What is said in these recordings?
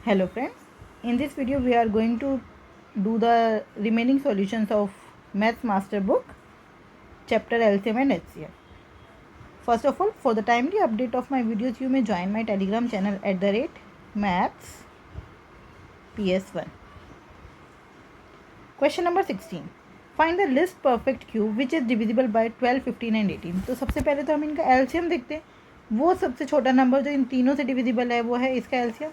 Hello friends, in this video we are going to do the remaining solutions of Maths Master Book, Chapter LCM and HCF. First of all, for the timely update of my videos, you may join my Telegram channel @Maths PS1. Question number 16. Find the least perfect cube which is divisible by 12, 15 and 18. तो सबसे पहले तो हम इनका LCM देखते हैं. वो सबसे छोटा नंबर जो इन तीनों से डिविजिबल है वो है इसका LCM.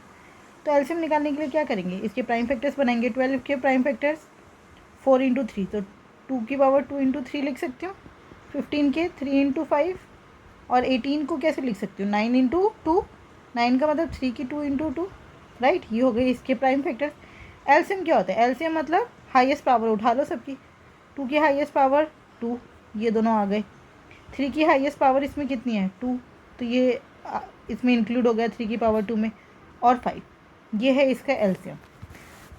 तो एलसीएम निकालने के लिए क्या करेंगे, इसके प्राइम फैक्टर्स बनाएंगे. 12 के प्राइम फैक्टर्स 4 इंटू 3, तो 2 की पावर 2 इंटू 3 लिख सकती हूँ. 15 के 3 इंटू 5 और 18 को कैसे लिख सकती हूँ, 9 इंटू 2. 9 का मतलब 3 की 2 इंटू 2, राइट. ये हो गई इसके प्राइम फैक्टर्स. एलसीएम क्या होता है, एलसीएम मतलब हाईएस्ट पावर उठा लो सबकी. 2 की हाईएस्ट पावर 2, ये दोनों आ गए. 3 की हाईएस्ट पावर इसमें कितनी है 2, तो ये इसमें इंक्लूड हो गया 3 की पावर 2 में. और 5, ये है इसका एलसीएम.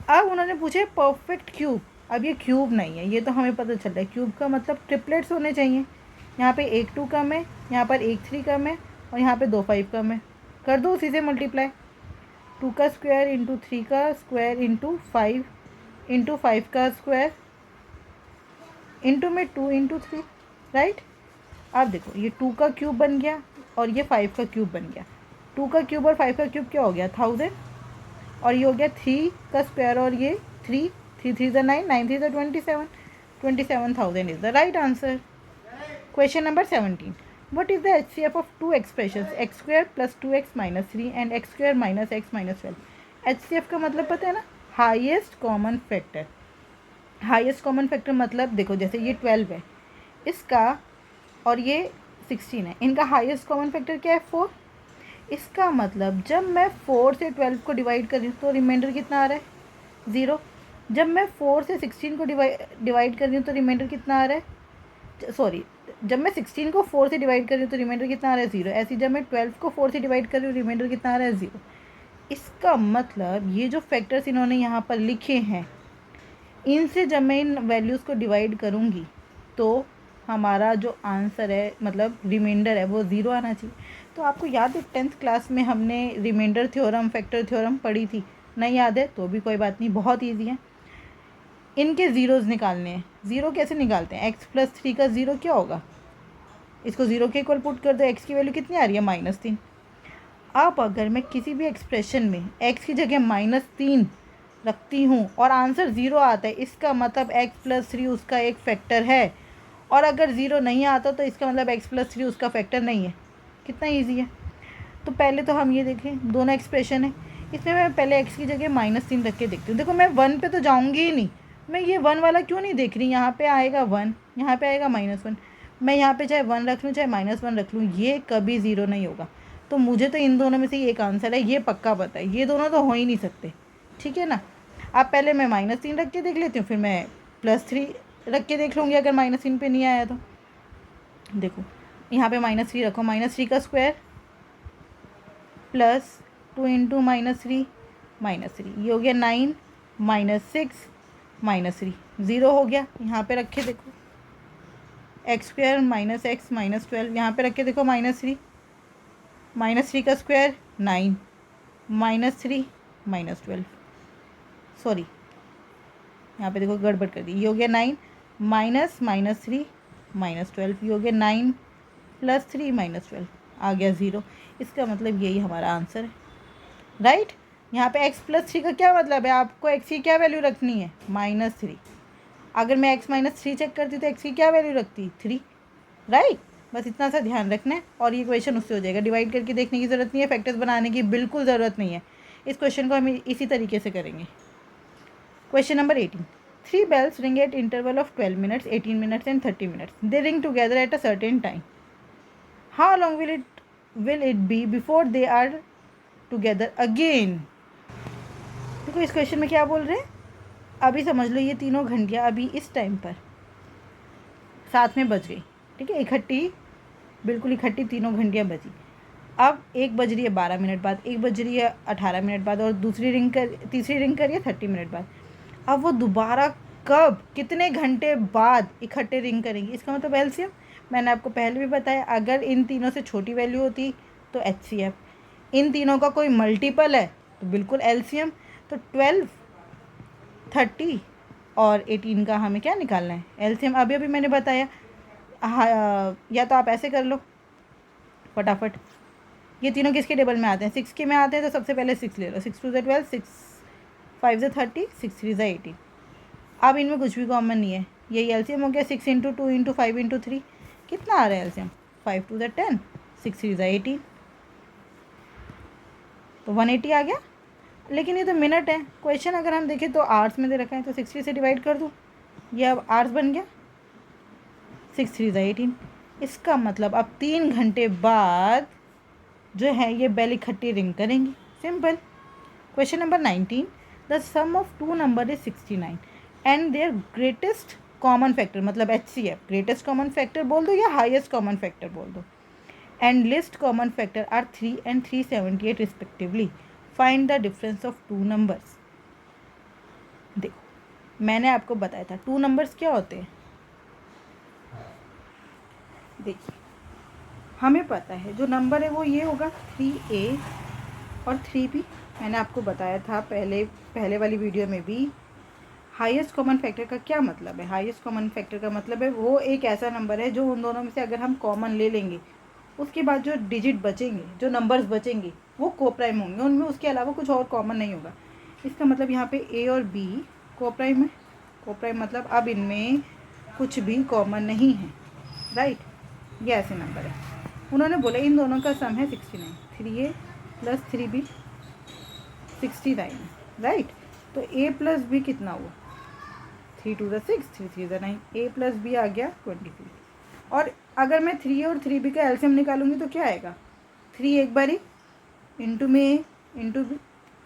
अब उन्होंने पूछे परफेक्ट क्यूब. अब ये क्यूब नहीं है, ये तो हमें पता चल रहा है. क्यूब का मतलब ट्रिपलेट्स होने चाहिए. यहाँ पे 1 2 कम है, यहाँ पर 1 3 कम है और यहाँ पे 2 5 कम है. कर दो उसी से मल्टीप्लाई. 2 का स्क्वायर इंटू 3 का स्क्वायर इंटू 5 का स्क्वायर इंटू में 2 इंटू 3, राइट. अब देखो ये 2 का क्यूब बन गया और ये 5 का क्यूब बन गया. 2 का क्यूब और 5 का क्यूब क्या हो गया 1000. और ये हो गया 3 का स्क्वायर और ये 3 3 3 ज़ा 9 9 3 ज़ा 27 27,000 is the right answer. Question number 17. What is the HCF of two expressions x square plus 2x minus 3 and x square minus x minus 12. HCF का मतलब पता है ना, highest common factor. Highest common factor मतलब देखो जैसे ये 12 है इसका और ये 16 है, इनका हाईएस्ट कॉमन फैक्टर क्या है 4. इसका मतलब जब मैं 4 से 12 को डिवाइड कर रही हूँ तो रिमाइंडर कितना आ रहा है 0. जब मैं 4 से 16 को डिवाइड कर रही हूँ तो रिमाइंडर कितना आ रहा है, सॉरी, जब मैं 16 को 4 से डिवाइड कर रही हूँ तो रिमाइंडर कितना आ रहा है 0. ऐसे जब मैं 12 को 4 से डिवाइड कर रही हूँ रिमाइंडर कितना आ रहा है 0. इसका मतलब ये जो फैक्टर्स इन्होंने यहाँ पर लिखे हैं इनसे जब मैं इन वैल्यूज़ को डिवाइड करूँगी तो हमारा जो आंसर है मतलब रिमाइंडर है वो 0 आना चाहिए. तो आपको याद है 10th क्लास में हमने रिमाइंडर थ्योरम फैक्टर थ्योरम पढ़ी थी. नहीं याद है तो भी कोई बात नहीं, बहुत ईजी है. इनके ज़ीरोज़ निकालने हैं. ज़ीरो कैसे निकालते हैं, x प्लस 3 का ज़ीरो क्या होगा, इसको 0 के इक्वल पुट कर दो. x की वैल्यू कितनी आ रही है -3. अब अगर मैं किसी भी एक्सप्रेशन में x की जगह -3 रखती हूँ और आंसर 0 आता है इसका मतलब x प्लस 3 उसका एक फैक्टर है. और अगर 0 नहीं आता तो इसका मतलब x प्लस 3 उसका फैक्टर नहीं है. कितना इजी है. तो पहले तो हम ये देखें दोनों एक्सप्रेशन है. इसमें मैं पहले x की जगह -3 रख के देखती हूँ. देखो मैं 1 पे तो जाऊँगी ही नहीं, मैं ये 1 वाला क्यों नहीं देख रही. यहाँ पे आएगा 1, यहाँ पे आएगा -1. मैं यहाँ पे चाहे 1 रख लूँ चाहे -1 रख लूँ ये कभी 0 नहीं होगा. तो मुझे तो इन दोनों में से एक आंसर है, ये पक्का पता है. ये दोनों तो हो ही नहीं सकते, ठीक है ना. अब पहले मैं -3 रख के देख लेती हूँ, फिर मैं +3 रख के देख लूँगी अगर -3 पे नहीं आया तो. देखो यहाँ पे -3 रखो, -3 का स्क्वायर प्लस 2 इंटू -3 ये हो गया 9 -6 -3 0 हो गया. यहाँ पे रखे देखो x स्क्वायर -x माइनस 12, यहाँ पे रखे देखो -3 का स्क्वायर 9 -3 -12, सॉरी यहाँ पे देखो गड़बड़ कर दी. ये हो गया 9 -3 -12, ये हो गया 9 + 3 -12, आ गया 0. इसका मतलब यही हमारा आंसर है, राइट. यहाँ पे x + 3 का क्या मतलब है, आपको x की क्या वैल्यू रखनी है -3. अगर मैं x - 3 चेक करती तो x की क्या वैल्यू रखती 3, राइट. बस इतना सा ध्यान रखना है और ये क्वेश्चन उससे हो जाएगा. डिवाइड करके देखने की ज़रूरत नहीं है, फैक्टर्स बनाने की बिल्कुल ज़रूरत नहीं है. इस क्वेश्चन को हम इसी तरीके से करेंगे. Question number 18. 3 bells ring at interval of 12 minutes, 18 minutes and 30 minutes. They ring together at a certain time. How long will it be before they are together again? देखो इस क्वेश्चन में क्या बोल रहे हैं, अभी समझ लो ये तीनों घंटियाँ अभी इस टाइम पर साथ में बज गई, ठीक है. बिल्कुल इकट्ठी तीनों घंटियाँ बजी. अब एक बज रही है 12 मिनट बाद, एक बज रही है 18 मिनट बाद और तीसरी रिंग कर रही है 30 मिनट बाद. अब वो दोबारा कब कितने घंटे बाद इकट्ठे रिंग करेंगी, इसका मतलब एलसीएम. मैंने आपको पहले भी बताया अगर इन तीनों से छोटी वैल्यू होती तो HCF. इन तीनों का कोई मल्टीपल है तो बिल्कुल एलसीएम, तो 12, 30 और 18 का हमें क्या निकालना है, एलसीएम। अभी अभी मैंने बताया, हाँ, या तो आप ऐसे कर लो फटाफट, ये तीनों किसके टेबल में आते हैं, 6 के में आते हैं, तो सबसे पहले 6 ले लो, 6 2 12, 6 5 30, 6 3 18। अब इनमें कुछ भी कॉमन नहीं है, यही एलसीएम हो गया, 6 इंटू 2 इंटू 5 इंटू 3, कितना आ रहा है एलसीएम, 5 2 10, 6 3 18, तो 180 आ गया। लेकिन ये तो मिनट है, क्वेश्चन अगर हम देखें तो आवर्स में दे रखा है, तो 60 से डिवाइड कर दूँ, ये अब आवर्स बन गया, 6 3 18। इसका मतलब अब 3 घंटे बाद जो है ये बेल इकट्ठी रिंग करेंगी, simple. Question number 19, the sum of two number is 69 and their greatest common factor, मतलब HCF, ग्रेटेस्ट कॉमन फैक्टर बोल दो या हाईएस्ट कॉमन फैक्टर बोल दो, and least common factor are 3 and 378 respectively, find the difference of two numbers. देखो मैंने आपको बताया था टू नंबर्स क्या होते हैं। देखिए हमें पता है जो नंबर है वो ये होगा 3A और 3B, मैंने आपको बताया था पहले वाली वीडियो में भी। हाईएस्ट कॉमन फैक्टर का क्या मतलब है, हाईएस्ट कॉमन फैक्टर का मतलब है वो एक ऐसा नंबर है जो उन दोनों में से अगर हम कॉमन ले लेंगे, उसके बाद जो डिजिट बचेंगे, जो नंबर्स बचेंगे वो कोप्राइम होंगे, उनमें उसके अलावा कुछ और कॉमन नहीं होगा। इसका मतलब यहाँ पे A और B कोप्राइम है, कोप्राइम मतलब अब इनमें कुछ भी कॉमन नहीं है, राइट, ये ऐसे नंबर है। उन्होंने बोला इन दोनों का सम है 69, 3A प्लस 3B 69, राइट। तो A प्लस B कितना हुआ, 3 2 6, 3 3 9, A प्लस B आ गया 23। और अगर मैं 3A और 3B का एलसीएम निकालूंगी तो क्या आएगा, 3 एक बारी इंटू में A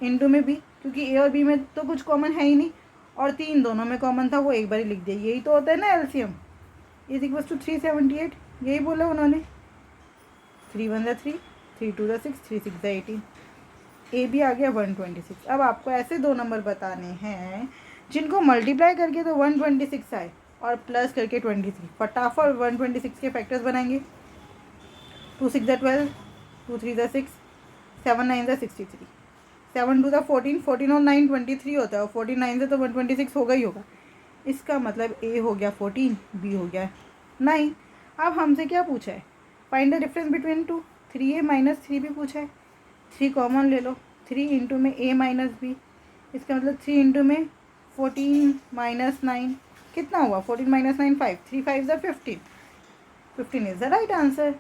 इंटू में B, क्योंकि A और B में तो कुछ कॉमन है ही नहीं, और 3 दोनों में कॉमन था वो एक बारी लिख दिया, यही तो होता है ना एलसीएम, इज इक्वल्स टू 378, यही बोला उन्होंने। 3 1 3, 3 2 6, 3 6 18, ए भी आ गया 126। अब आपको ऐसे दो नंबर बताने हैं जिनको मल्टीप्लाई करके तो 126 आए और प्लस करके 23, फटाफट 126 के फैक्टर्स बनाएंगे, 2 6 12, 2 3 6, 7 9 63, 7 2 14, 14 और 9 23 होता है, और 49 से तो 126 होगा ही होगा। इसका मतलब ए हो गया 14, बी हो गया 9। अब हमसे क्या पूछा है, find the difference between two, 3A minus 3B पूछा है, 3 कॉमन ले लो, 3 इंटू में A माइनस बी, इसका मतलब 3 इंटू में 14 माइनस 9, कितना हुआ, 14 माइनस 9 5, 3 5 ज़ा 15, 15 is the right answer.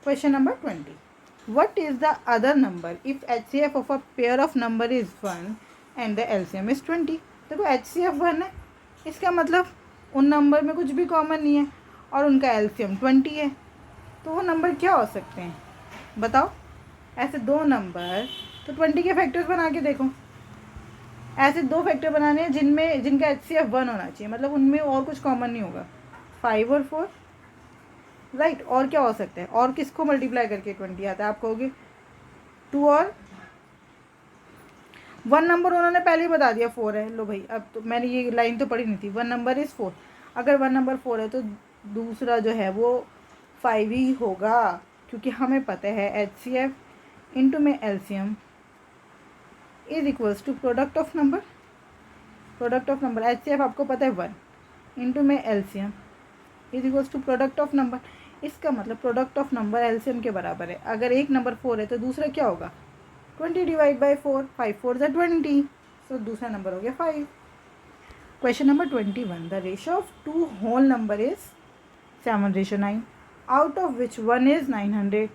Question number 20, what is the other number if HCF of a pair of number is 1 and the LCM is 20। देखो HCF 1 है, इसका मतलब उन नंबर में कुछ भी कॉमन नहीं है और उनका एलसीएम 20 है, तो वो नंबर क्या हो सकते हैं बताओ, ऐसे दो नंबर, तो 20 के फैक्टर्स बना के देखो, ऐसे दो फैक्टर बनाने हैं जिनका HCF 1 होना चाहिए, मतलब उनमें और कुछ कॉमन नहीं होगा, 5 और 4, राइट। और क्या हो सकता है, और किसको मल्टीप्लाई करके 20 आता है, आप कहोगे 2 और 1 नंबर उन्होंने पहले ही बता दिया 4 है, लो भाई अब तो मैंने ये लाइन तो पढ़ी नहीं थी, 1 नंबर इज़ 4, अगर 1 नंबर 4 है तो दूसरा जो है वो 5 ही होगा, क्योंकि हमें पता है HCF इंटू में LCM is equals to product of number, product of number HCF आपको पता है 1 इंटू में LCM is equals to product of number. इसका मतलब प्रोडक्ट ऑफ नंबर LCM के बराबर है, अगर एक नंबर 4 है तो दूसरा क्या होगा, 20 डिवाइड बाई 4, 5 4 ज़ा 20, सो दूसरा नंबर हो गया 5। Question number 21, the ratio of two whole number is 7:9, out of which 1 is 900,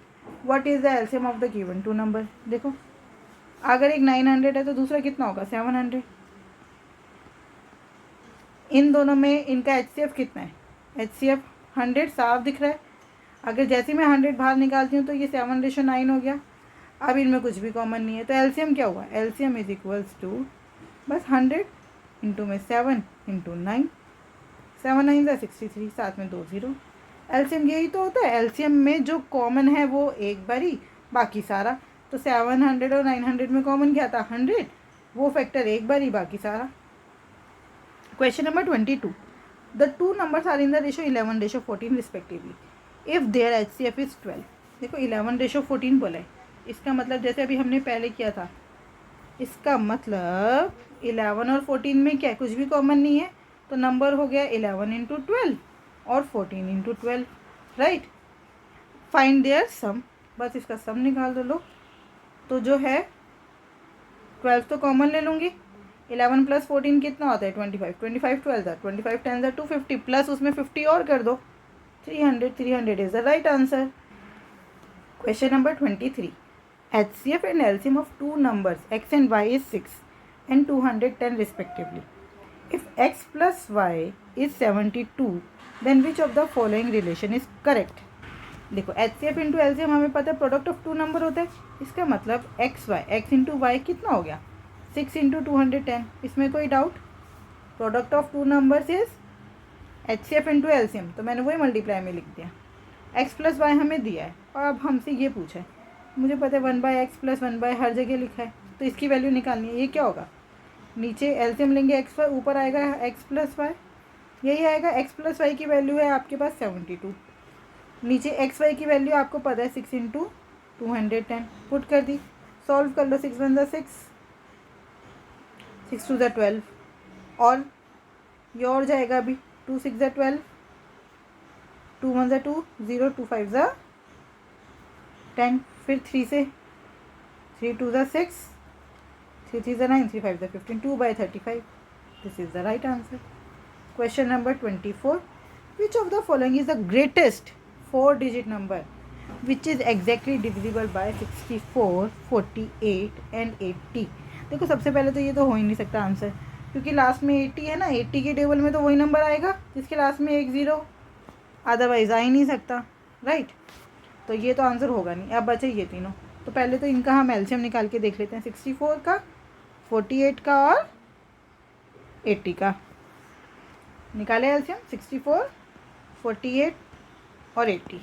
what is the LCM of the given two number. देखो अगर एक 900 है तो दूसरा कितना होगा 700, इन दोनों में इनका HCF कितना है, HCF 100 साफ दिख रहा है, अगर जैसे मैं 100 बाहर निकालती हूँ तो ये 7:9 हो गया, अब इनमें कुछ भी कॉमन नहीं है, तो एलसीएम क्या हुआ, एलसीएम इज इक्वल्स टू बस 100 इंटू में 7 इंटू 9, 7 9 ज़ा 63, साथ में 2 0, एलसीएम यही तो होता है, एलसीएम में जो कॉमन है वो एक बारी, बाकी सारा, तो 700 और 900 में कॉमन क्या था 100, वो फैक्टर एक बारी, बाकी सारा। Question number 22, the two numbers are in the ratio 11:14 respectively if their HCF is 12। देखो 11:14 बोला है, इसका मतलब जैसे अभी हमने पहले किया था इसका मतलब 11 और 14 में क्या कुछ भी कॉमन नहीं है, तो नंबर हो गया 11 इंटू 12 और 14 इंटू 12, राइट। फाइंड देयर सम, बस इसका सम निकाल दो लोग। तो जो है 12 तो कॉमन ले लूँगी, 11 प्लस 14 कितना होता है 25, 25 12 था, 25 10 250 प्लस उसमें 50 और कर दो 300, 300 is the right answer. Question number 23, HCF and LCM of two numbers x and y is 6 and 210 respectively. If x plus y is 72, then which of the following relation is correct? देखो HCF into LCM हमें पता है product of two number होता है, इसका मतलब x into Y कितना हो गया 6 इंटू 210, इसमें कोई doubt. Product of two numbers is HCF into LCM, तो मैंने वही मल्टीप्लाई में लिख दिया। x प्लस वाई हमें दिया है और अब हमसे ये पूछा है, मुझे पता है 1/x प्लस 1/, हर जगह लिखा है, तो इसकी वैल्यू निकालनी है। ये क्या होगा, नीचे LCM लेंगे x वाई, ऊपर आएगा x प्लस वाई, यही आएगा। x प्लस वाई की वैल्यू है आपके पास 72, नीचे एक्स वाई की वैल्यू आपको पता है 6 इंटू 210, पुट कर दी, सॉल्व कर लो। 6 1 6, 6 2 12, और ये और जाएगा अभी 2 6 12, 2 1 2 0, 2 5 10, फिर 3 से 3 2 6, 3 3 9, 3 5 15, 2/35, this is the right answer. Question number 24, which of the following is the greatest 4-digit number which is exactly divisible by 64, 48 and 80। देखो सबसे पहले तो ये तो हो ही नहीं सकता आंसर, क्योंकि लास्ट में 80 है ना, 80 के टेबल में तो वही नंबर आएगा जिसके लास्ट में 1 0, अदरवाइज आ ही नहीं सकता, राइट। तो ये तो आंसर होगा नहीं। अब बचे ये तीनों, तो पहले तो इनका हम एलसीएम निकाल के देख लेते हैं, 64 का, 48 का और 80 का। निकाले एलसीएम, 64, 48 और 80।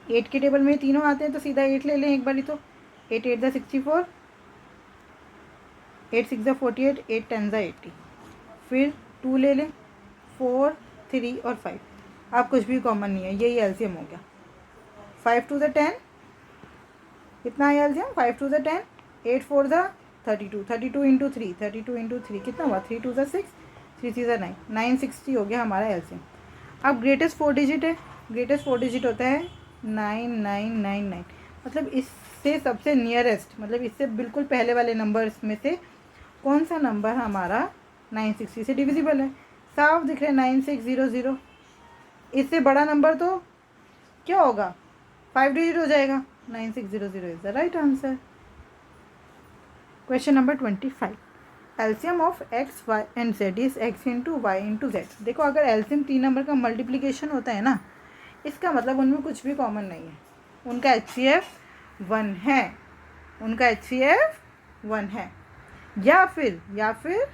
8 के टेबल में तीनों आते हैं तो सीधा 8 ले लें एक बारी, तो 8 8 दा 64, 8 6 दा 48, 8 10 दा 80, फिर 2 ले लें, 4 3 और 5। अब कुछ भी कॉमन नहीं है, यही एलसीएम हो गया। 5 2 दा 10, कितना है एलसीएम, 5 2 दा 10, 8 4 दा 32, 32 इंटू 3, 32 इंटू 3 कितना हुआ, 3 2 दा 6, 3 3 दा 9, 960 हो गया हमारा एलसीएम। अब ग्रेटेस्ट 4 डिजिट है, ग्रेटेस्ट 4 डिजिट होता है 9999, मतलब इससे सबसे नियरेस्ट, मतलब इससे बिल्कुल पहले वाले नंबर्स में से कौन सा नंबर हमारा 960 से डिविजिबल है। साफ दिख रहा है 9600, इससे बड़ा नंबर तो क्या होगा, 5 डिजिट हो जाएगा, 9600 is the right answer. Question number 25, LCM of x y and z is x into y into z. देखो अगर एलसीएम 3 नंबर का मल्टीप्लीकेशन होता है ना, इसका मतलब उनमें कुछ भी कॉमन नहीं है, उनका HCF 1 है, उनका HCF 1 है, या फिर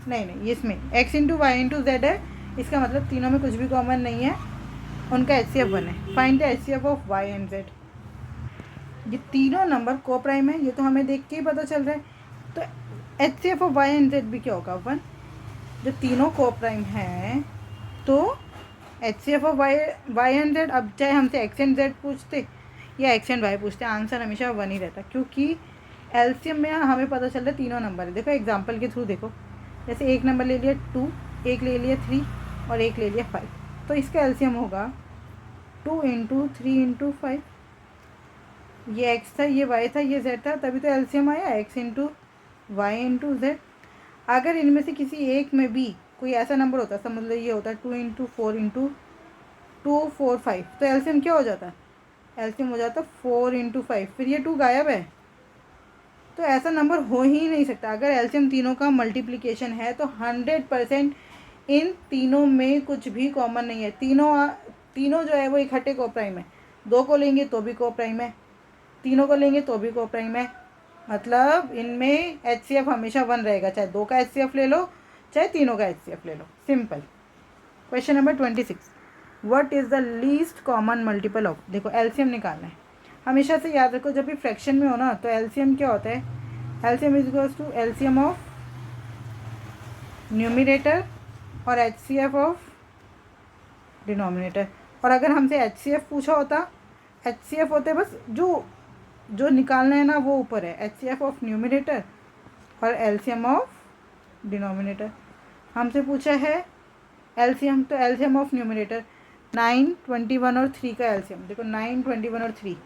नहीं इसमें x into y into z है, इसका मतलब तीनों में कुछ भी कॉमन नहीं है, उनका HCF 1 है। Find the HCF of y and z। ये तीनों नंबर को प्राइम है, ये तो हमें देख के ही पता चल रहा है, तो HCF of y and z भी क्या होगा 1। जब तीनों को प्राइम है तो HCF of y and z, अब चाहे हमसे x एंड z पूछते या x एंड y पूछते, आंसर हमेशा 1 ही रहता, क्योंकि एलसीएम में हमें पता चल रहा है तीनों नंबर है। देखो एग्जांपल के थ्रू देखो, जैसे एक नंबर ले लिया 2, एक ले लिया 3 और एक ले लिया 5, तो इसका एलसीएम होगा 2 इंटू 3 इंटू 5। ये x था, ये y था, ये z था, तभी तो एलसीएम आया x into y into z. अगर इनमें से किसी एक में भी कोई ऐसा नंबर होता, समझ लो ये होता 2 इंटू 4 इंटू 2 4 5, तो एलसीएम क्या हो जाता, एलसीएम हो जाता 4 इंटू 5, फिर ये 2 गायब है, तो ऐसा नंबर हो ही नहीं सकता। अगर एलसीएम तीनों का मल्टीप्लिकेशन है तो 100% इन तीनों में कुछ भी कॉमन नहीं है, तीनों जो है वो इकट्ठे को प्राइम है, 2 को लेंगे तो भी को प्राइम है, तीनों को लेंगे तो भी को प्राइम है, मतलब इनमें HCF हमेशा 1 रहेगा, चाहे 2 का HCF ले लो चाहे तीनों का HCF ले लो, simple. Question number 26, what is the least common multiple of. देखो एलसीएम निकालना है, हमेशा से याद रखो जब भी फ्रैक्शन में हो ना तो एलसीएम क्या होता है, LCM is equals to LCM of numerator और HCF ऑफ डिनोमिनेटर। और अगर हमसे HCF पूछा होता, HCF होते बस जो जो निकालना है ना वो ऊपर है, HCF ऑफ न्यूमिनेटर और LCM ऑफ डिनोमिनेटर। हमसे पूछा है LCM, तो LCM ऑफ न्यूमिनेटर 9, 21 और 3 का LCM देखो, 9, 21 और 3,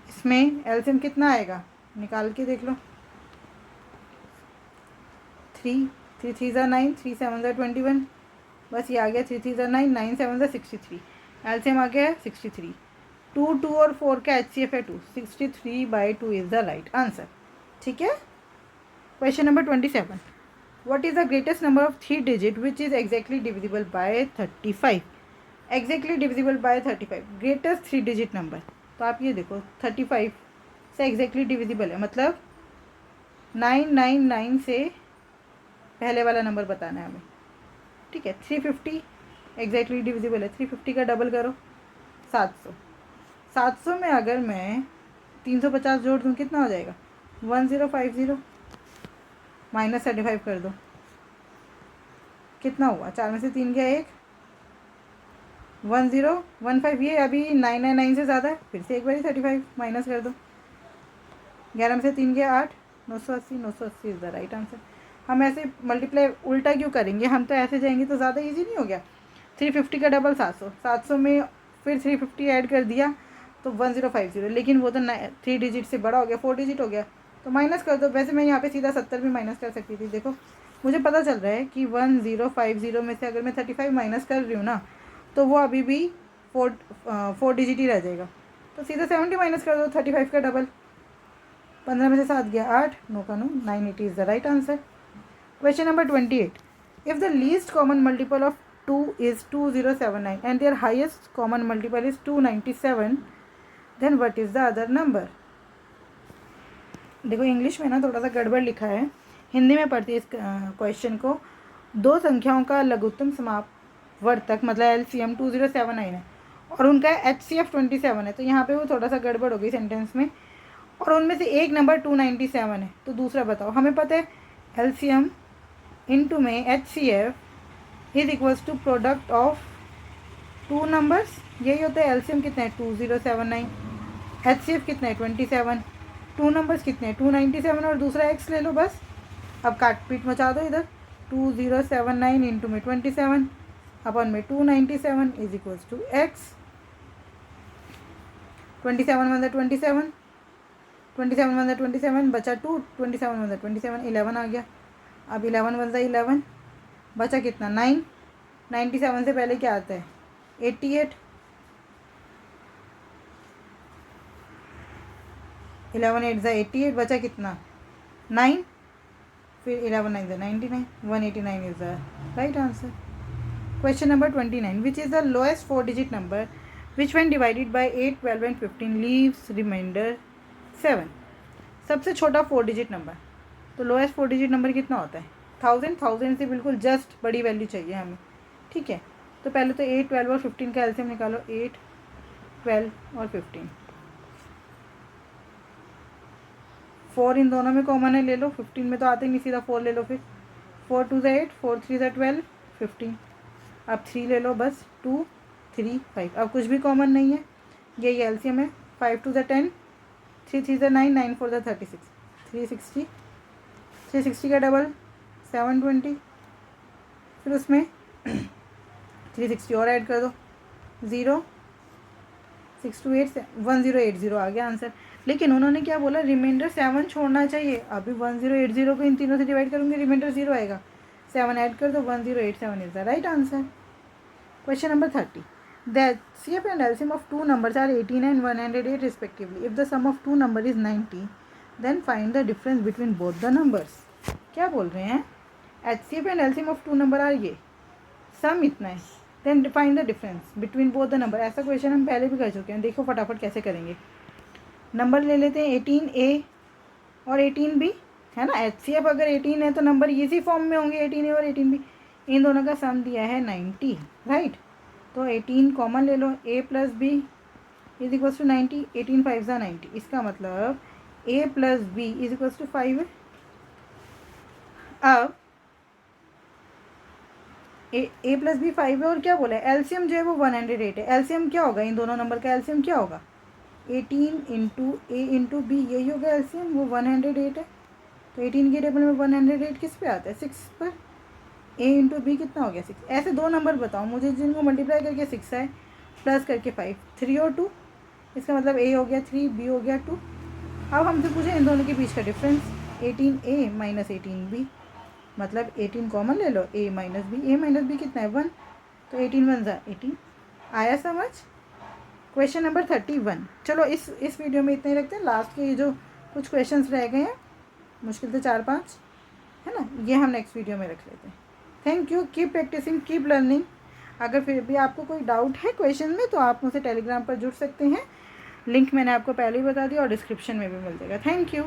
इसमें LCM कितना आएगा निकाल के देख लो। 3, 3 3 ज़ा 9, 3 7 ज़ा 21, बस ये आ गया। 3 3 ज़ा 9, 9 7 ज़ा 63, LCM आ गया है 63। 2 2 और 4 का HCF है 2, 63/2 इज़ द राइट आंसर। ठीक है। Question number 27, what is the greatest number of 3 digit which is exactly divisible by 35। Exactly divisible by 35, greatest 3 digit number. तो आप ये देखो 35 से एग्जैक्टली डिविजिबल है, मतलब 999 से पहले वाला नंबर बताना है हमें। ठीक है। 350 एग्जैक्टली डिविजिबल है, 350 का डबल करो 700। 700 में अगर मैं 350 जोड़ दूँ कितना हो जाएगा 1050, माइनस 35 कर दो कितना हुआ, 4 में से 3 गया 1, 1015। ये अभी 999 से ज़्यादा है, फिर से एक बार 35 माइनस कर दो, 11 में से 3 गया 8, 980, 980 इज़ द राइट आंसर। हम ऐसे मल्टीप्लाई उल्टा क्यों करेंगे, हम तो ऐसे जाएंगे तो ज़्यादा इजी नहीं हो गया। 350 का डबल 700, 700 में फिर 350 ऐड कर दिया तो 1050, लेकिन वो तो 3 डिजिट से बड़ा हो गया, 4 डिजिट हो गया, तो माइनस कर दो। वैसे मैं यहाँ पे सीधा 70 भी माइनस कर सकती थी। देखो मुझे पता चल रहा है कि 1050 में से अगर मैं 35 माइनस कर रही हूँ ना, तो वो अभी भी 4 डिजिट ही रह जाएगा, तो सीधा 70 माइनस कर दो 35 का डबल। 15 में से 7 गया 8, 9 का 9, 980 is the right answer. Question number 28, if the least common multiple of 2 is 2079 and their highest common multiple is 297, then what is the other number. देखो इंग्लिश में ना थोड़ा सा गड़बड़ लिखा है, हिंदी में पढ़ती है इस क्वेश्चन को। दो संख्याओं का लघुत्तम समापवर्तक मतलब LCM 2079 है और उनका HCF 27 है, तो यहाँ पे वो थोड़ा सा गड़बड़ हो गई सेंटेंस में, और उनमें से एक नंबर 297 है, तो दूसरा बताओ। हमें पता है LCM इंटू में HCF is equals to product of 2 numbers, यही होता है। LCM कितना है 2079, HCF कितना है 27, 2 नंबर्स कितने हैं 297 और दूसरा x ले लो बस। अब काट पीट मचा दो इधर, 2079 इंटू में 27 अपन में 297 is equals to x। 27 one 27, 27 one 27 बचा 2, 27 वन 27, 11 आ गया। अब 11 वन 11 बचा कितना 9, 97 से पहले क्या आता है 88, 11 8 88 बचा कितना 9, फिर 11 9 99, 189 is the right answer. Question number 29, which is the lowest 4 digit number which when divided by 8 12 and 15 leaves reminder 7। सबसे छोटा 4 डिजिट नंबर, तो लोएस्ट 4 डिजिट नंबर कितना होता है 1000 से बिल्कुल जस्ट बड़ी वैल्यू चाहिए हमें। ठीक है, तो पहले तो 8 12 और 15 का एलसीएम निकालो, 8 12 और 15, 4 इन दोनों में कॉमन है ले लो, 15 में तो आते ही नहीं, सीधा 4 ले लो। फिर 4 2 ज़ा 8, 4 3 ज़ा 12, 15। अब 3 ले लो बस, 2 3 5, अब कुछ भी कॉमन नहीं है, यही एलसीएम है। 5 2 ज़ा 10, 3 3 ज़ा 9, 9 4 ज़ा 36, 360, 360 का डबल 720, फिर उसमें 360 और ऐड कर दो, 0 6 2 8 1080 आ गया आंसर। लेकिन उन्होंने क्या बोला, रिमाइंडर 7 छोड़ना चाहिए। अभी 1080 को इन तीनों से डिवाइड करूँगी, रिमाइंडर 0 आएगा, 7 ऐड कर दो, 1087 is the right answer. Question number 30, the HCF and LCM of two numbers are 18 and 108 respectively. If the sum of two number is 90, then find the difference between both the numbers. क्या बोल रहे हैं, HCF and LCM of two number are ये, sum इतना है, then find the difference between both the number. ऐसा question हम पहले भी कर चुके हैं, देखो फटाफट कैसे करेंगे। नंबर ले लेते हैं 18A और 18B, है ना। HCF अगर 18 है तो नंबर इसी फॉर्म में होंगे 18A और 18B। इन दोनों का सम दिया है 90, राइट। तो 18 कॉमन ले लो, A plus B is equals to 90, 18 5 ज़ा 90, इसका मतलब A plus B is equals to 5 है। अब ए प्लस बी 5 है और क्या बोला है, एलसीएम जो है वो 108 है। एलसीएम क्या होगा, इन दोनों नंबर का एलसीएम क्या होगा 18 इंटू ए इंटू बी, यही होगा एलसीएम, वो 108 है। तो 18 के टेबल में 108 किस पे आता है, 6 पर। ए इंटू बी कितना हो गया, 6। ऐसे दो नंबर बताओ मुझे जिनको मल्टीप्लाई करके 6 आए, प्लस करके 5, 3 और 2, इसका मतलब ए हो गया 3, बी हो गया 2। अब हमसे पूछे इन दोनों के बीच का डिफरेंस, 18a माइनस 18b, मतलब 18 कॉमन ले लो, a माइनस बी कितना है 1, तो 18 1 ज़ा 18। आया समझ। Question number 31। चलो इस वीडियो में इतने ही रखते हैं। लास्ट के ये जो कुछ क्वेश्चंस रह गए हैं, मुश्किल से 4-5 है ना, ये हम नेक्स्ट वीडियो में रख लेते हैं। Thank you, keep practising, keep learning. अगर फिर भी आपको कोई डाउट है क्वेश्चन में तो आप मुझसे टेलीग्राम पर जुड़ सकते हैं, लिंक मैंने आपको पहले ही बता दिया और डिस्क्रिप्शन में भी मिल जाएगा। Thank you.